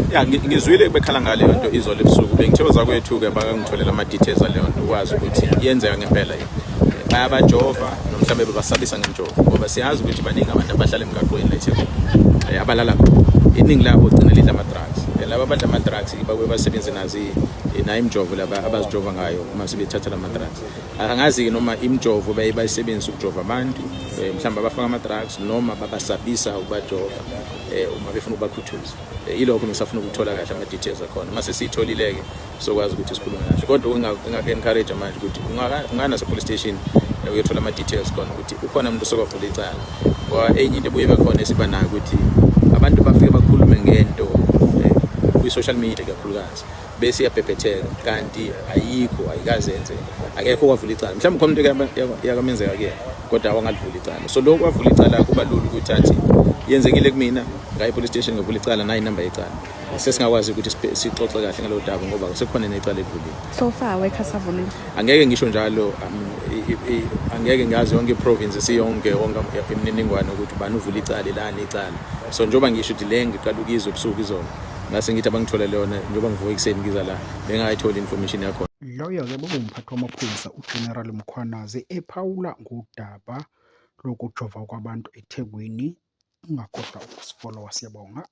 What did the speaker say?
Ngizwile bekhala ngale nto izolo ebusuku bengithokoza kwethu-ke bakangitholela ama-details aleyo nto ukwazi ukuthi yenzeka ngempela yini. Bayabajova nomhlawumbe bebasabisa ngemjovo ngoba siyazi ukuthi baningi abantu abahlala emgaqweni la eThekwini abalala khona. Iningi labo gcina lidla ama-drugs. Laba abadla ama-drugs babuye basebenze nayo imjovo laba abazijova ngayo uma sebethatha lama-drugs. Angazi-ke noma imjovo bayisebenzisa ukujova abantu mhlawumbe abafaka ama-drugs noma babasabisa ukubajova uma befuna ukubakhuthuza. Yilokho ngisafuna ukuthola kahle ama-details akhona. Mase siyitholile-ke sokwazi ukuthi sikhulume kahle. Kodwa engaka-encourage manje ukuthi ungana police station uyothola ama-details khona ukuthi ukhona umuntu osokwavula icala. Ngoba enye into ebuye ibe khona esiba nayo ukuthi abantu bafike bakhulume ngento kwi-social media kakhulukazi bese iyabhebhetheka kanti ayikaze yenzeke. Akekho okwavula icala. Mhlawumbe khona umuntu yakamenzeka kuyena kodwa awangalivula icala. So lokho kwavula icala kuba lula ukuthi athi yenzekile kumina ngayi police station ngavula icala nayi inamba yecala. Sesingakwazi ukuthi sixoxe kahle ngalo daba ngoba sekukhona necala elivulile. So far wekha savulile. Angeke ngisho njalo angeke ngazi yonke iprovince siyonke imininingwane ukuthi bani uvula icala lani icala. So njoba ngisho ukuthi le ngiqala ukizwa ebusuku izona ngase ngithi abangithola leyona njoba ngivuka ekuseni ngiza la bengayithola information yakho. Loyo-ke bekuwumphathi wamaphoyisa uGeneral Mkhwanazi ephawula ngodaba lokujova kwabantu eThekwini. Ungakhohlwa ukusifollowa, siyabonga.